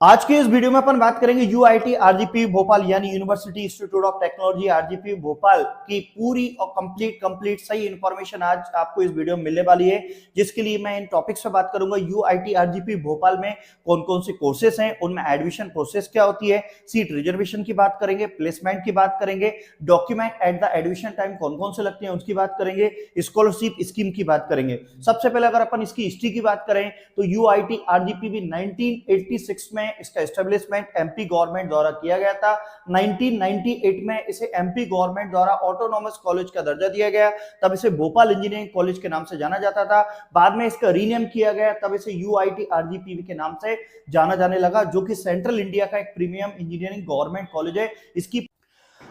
आज के इस वीडियो में अपन बात करेंगे यूआईटी आरजीपी भोपाल यानी university institute of technology RGP Bhopal की पूरी और कंप्लीट सही इंफॉर्मेशन आज आपको इस वीडियो में मिलने वाली है, जिसके लिए मैं इन टॉपिक्स पे बात करूंगा। यूआईटी आरजीपी भोपाल में कौन कौन से कोर्सेस हैं, उनमें एडमिशन प्रोसेस क्या होती है, सीट रिजर्वेशन की बात करेंगे, प्लेसमेंट की बात करेंगे, document at the admission time कौन कौन से लगते हैं उसकी बात करेंगे, स्कॉलरशिप स्कीम की बात करेंगे। सबसे पहले अगर अपन इसकी हिस्ट्री की बात करें तो यूआईटी आरजीपी भी 1986 में इसका एस्टेब्लिशमेंट एमपी गवर्नमेंट द्वारा किया गया था। 1998 में इसे एमपी गवर्नमेंट द्वारा ऑटोनॉमस कॉलेज का दर्जा दिया गया, तब इसे भोपाल इंजीनियरिंग कॉलेज के नाम से जाना जाता था। बाद में इसका रीनेम किया गया, तब इसे यूआईटी आरजीपी के नाम से जाना जाने लगा, जो कि सेंट्रल इंडिया का एक प्रीमियम इंजीनियरिंग गवर्नमेंट कॉलेज है। इसकी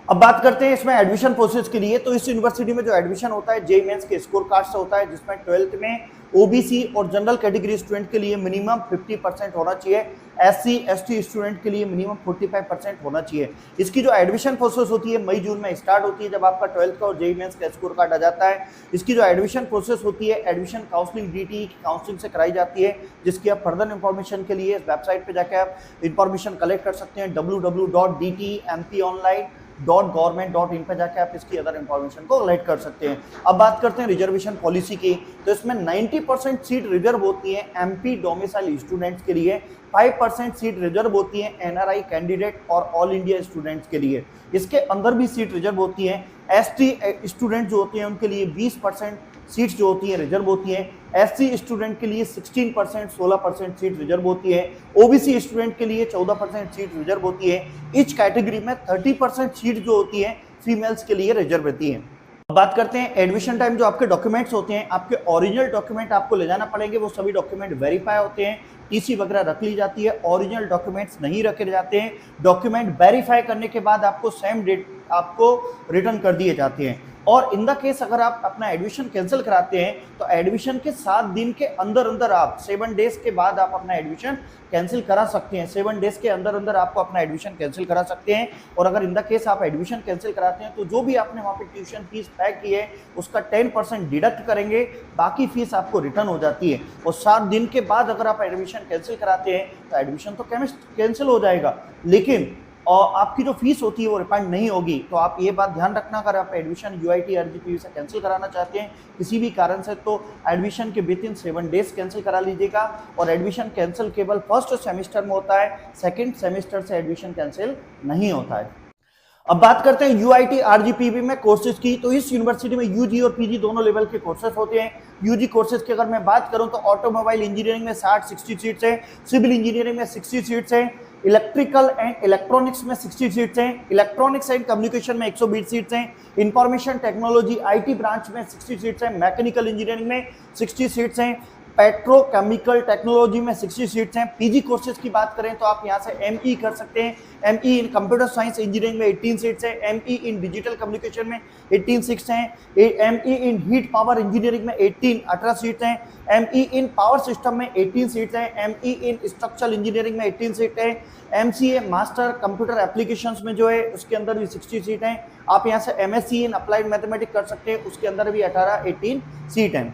अब बात करते हैं इसमें एडमिशन प्रोसेस के लिए। तो इस यूनिवर्सिटी में जो एडमिशन होता है जेईई मेंस के स्कोर कार्ड से होता है, जिसमें 12th में ओबीसी और जनरल कैटेगरी स्टूडेंट के लिए मिनिमम 50% होना चाहिए, एससी एसटी स्टूडेंट के लिए मिनिमम 45% होना चाहिए। इसकी जो एडमिशन प्रोसेस होती है मई जून में स्टार्ट होती है, जब आपका 12th का और जेईई मेंस का स्कोर कार्ड आ जाता है। इसकी जो एडमिशन प्रोसेस होती है एडमिशन काउंसलिंग डीटी की काउंसलिंग से कराई जाती है, जिसकी आप फर्दर इंफॉर्मेशन के लिए इस वेबसाइट पर जाकर आप इंफॉर्मेशन कलेक्ट कर सकते हैं। www.dtmponline.government.in पे जाके आप इसकी अदर इंफॉर्मेशन को कलेक्ट कर सकते हैं। अब बात करते हैं रिजर्वेशन पॉलिसी की। तो इसमें 90% सीट रिजर्व होती है एमपी डोमिसाइल स्टूडेंट्स के लिए, 5% सीट रिजर्व होती है एनआरआई कैंडिडेट और ऑल इंडिया स्टूडेंट्स के लिए। इसके अंदर भी सीट रिजर्व होती है। एसटी स्टूडेंट जो होते हैं उनके लिए 20% सीट्स जो होती है रिजर्व होती है। एससी स्टूडेंट के लिए 16%, 16% सीट रिजर्व होती है। ओबीसी स्टूडेंट के लिए 14% सीट रिजर्व होती है। इच कैटेगरी में 30% सीट जो होती है फीमेल्स के लिए रिजर्व रहती है। बात करते हैं एडमिशन टाइम। जो आपके डॉक्यूमेंट्स होते हैं, आपके ओरिजिनल डॉक्यूमेंट आपको ले जाना पड़ेंगे, वो सभी डॉक्यूमेंट वेरीफाई होते हैं, टीसी वगैरह रख ली जाती है। ओरिजिनल डॉक्यूमेंट्स नहीं रखे जाते हैं। डॉक्यूमेंट वेरीफाई करने के बाद आपको सेम डेट आपको रिटर्न कर दिए जाते हैं। और इन द केस अगर आप अपना एडमिशन कैंसिल कराते हैं तो एडमिशन के 7 दिन के अंदर अंदर आप 7 डेज के बाद आप अपना एडमिशन कैंसिल करा सकते हैं। 7 डेज के अंदर अंदर आपको अपना एडमिशन कैंसिल करा सकते हैं। और अगर इन द केस आप एडमिशन कैंसिल कराते हैं तो जो भी आपने वहाँ पे ट्यूशन फीस पे की है उसका 10% डिडक्ट करेंगे, बाकी फीस आपको रिटर्न हो जाती है। और 7 दिन के बाद अगर आप एडमिशन कैंसिल कराते हैं तो एडमिशन तो कैंसिल हो जाएगा, लेकिन और आपकी जो फीस होती है वो रिफंड नहीं होगी। तो आप ये बात ध्यान रखना, अगर आप एडमिशन यूआईटी आरजीपी से कैंसिल कराना चाहते हैं किसी भी कारण से, तो एडमिशन के विद इन 7 डेज कैंसिल करा लीजिएगा। और एडमिशन कैंसिल केवल फर्स्ट सेमेस्टर में होता है, सेकंड सेमेस्टर से एडमिशन कैंसिल नहीं होता है। अब बात करते हैं यूआईटी आरजीपीवी में कोर्सेज की। तो इस यूनिवर्सिटी में यूजी और पीजी दोनों लेवल के कोर्सेज होते हैं। यूजी कोर्सेज की अगर मैं बात करूं तो ऑटोमोबाइल इंजीनियरिंग में 60 सीट्स हैं, सिविल इंजीनियरिंग में 60 सीट्स हैं, इलेक्ट्रिकल एंड इलेक्ट्रॉनिक्स में 60 सीट्स हैं, इलेक्ट्रॉनिक्स एंड कम्युनिकेशन में 120 सीट्स हैं, इंफॉर्मेशन टेक्नोलॉजी आईटी ब्रांच में 60 सीट्स हैं, मैकेनिकल इंजीनियरिंग में 60 सीट्स हैं, पेट्रोकेमिकल टेक्नोलॉजी में 60 सीट्स हैं। पीजी कोर्सेज की बात करें तो आप यहाँ से एमई कर सकते हैं। एमई इन कंप्यूटर साइंस इंजीनियरिंग में 18 सीट्स हैं, एमई इन डिजिटल कम्युनिकेशन में 18 सीट्स हैं, एमई इन हीट पावर इंजीनियरिंग में 18 सीट्स हैं, एमई इन पावर सिस्टम में 18 सीट्स हैं, एमई इन स्ट्रक्चरल इंजीनियरिंग में 18 सीट है, एमसीए मास्टर कंप्यूटर एप्लीकेशंस में जो है उसके अंदर भी 60 सीट हैं। आप यहाँ से एमएससी इन अप्लाइड मैथमेटिक्स कर सकते हैं, उसके अंदर भी 18 सीट हैं।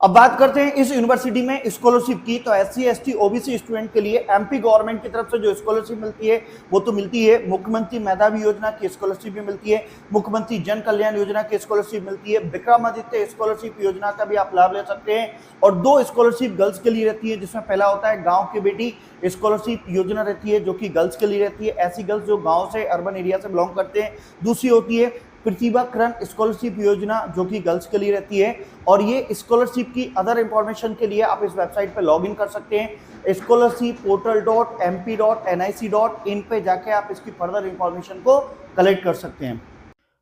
अब बात करते हैं इस यूनिवर्सिटी में स्कॉलरशिप की। तो एससी एसटी ओबीसी स्टूडेंट के लिए एमपी गवर्नमेंट की तरफ से जो स्कॉलरशिप मिलती है वो तो मिलती है। मुख्यमंत्री मेधावी योजना की स्कॉलरशिप भी मिलती है, मुख्यमंत्री जन कल्याण योजना की स्कॉलरशिप मिलती है, विक्रमादित्य स्कॉलरशिप योजना का भी आप लाभ ले सकते हैं। और 2 स्कॉलरशिप गर्ल्स के लिए रहती है, जिसमें पहला होता है गाँव की बेटी स्कॉलरशिप योजना रहती है, जो कि गर्ल्स के लिए रहती है, ऐसी गर्ल्स जो गाँव से अर्बन एरिया से बिलोंग करते हैं। दूसरी होती है प्रतिभा किरण स्कॉलरशिप योजना, जो कि गर्ल्स के लिए रहती है। और ये स्कॉलरशिप की अदर इंफॉर्मेशन के लिए आप इस वेबसाइट पर लॉग इन कर सकते हैं, scholarshipportal.mp.nic.in पे जाके आप इसकी फर्दर इंफॉर्मेशन को कलेक्ट कर सकते हैं।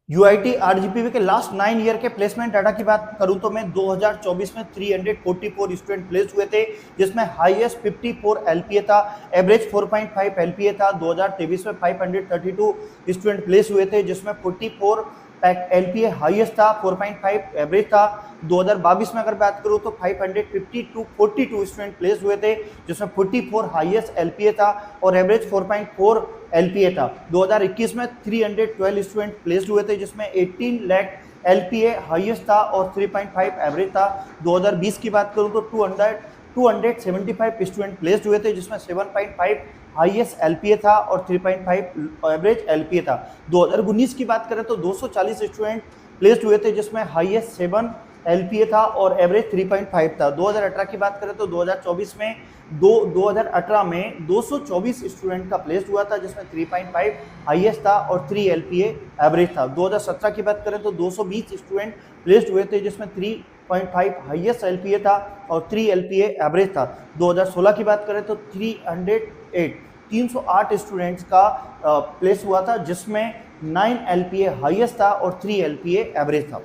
यूआईटी आरजीपीवी के लास्ट 9 ईयर के प्लेसमेंट डाटा की बात करूं तो मैं 2024 में 344 स्टूडेंट प्लेस हुए थे, जिसमें हाईएस्ट 54 एलपीए था, एवरेज 4.5 एलपीए था। 2023 में 532 स्टूडेंट प्लेस हुए थे, जिसमें 44 एलपीए हाईएस्ट था, 4.5 एवरेज था। 2022 में अगर बात करूं तो 542 स्टूडेंट प्लेस हुए थे, जिसमें 44 हाईएस्ट एलपीए था और एवरेज 4.4 एलपीए था। 2021 में 312 स्टूडेंट प्लेस्ड हुए थे, जिसमें 18 लाख एलपीए हाईएस्ट था और 3.5 एवरेज था। 2020 की बात करूं तो 275 स्टूडेंट प्लेस्ड हुए थे, जिसमें 7.5 हाईएस्ट एलपीए था और 3.5 एवरेज एलपीए था। 2019 की बात करें तो 240 स्टूडेंट प्लेस्ड हुए थे, जिसमें हाईएस्ट 7 एलपीए था और एवरेज 3.5 था। 2018 की बात करें तो 2018 में 224 स्टूडेंट का प्लेस्ड हुआ था, जिसमें 3.5 हाईएस्ट था और 3 एलपीए एवरेज था। 2017 की बात करें तो 220 स्टूडेंट प्लेस्ड हुए थे, जिसमें 3.5 हाईएस्ट एलपीए था और 3 एलपीए एवरेज था। 2016 की बात करें तो 308 स्टूडेंट्स का प्लेस हुआ था, जिसमें 9 एलपीए हाईएस्ट था और 3 एलपीए एवरेज था।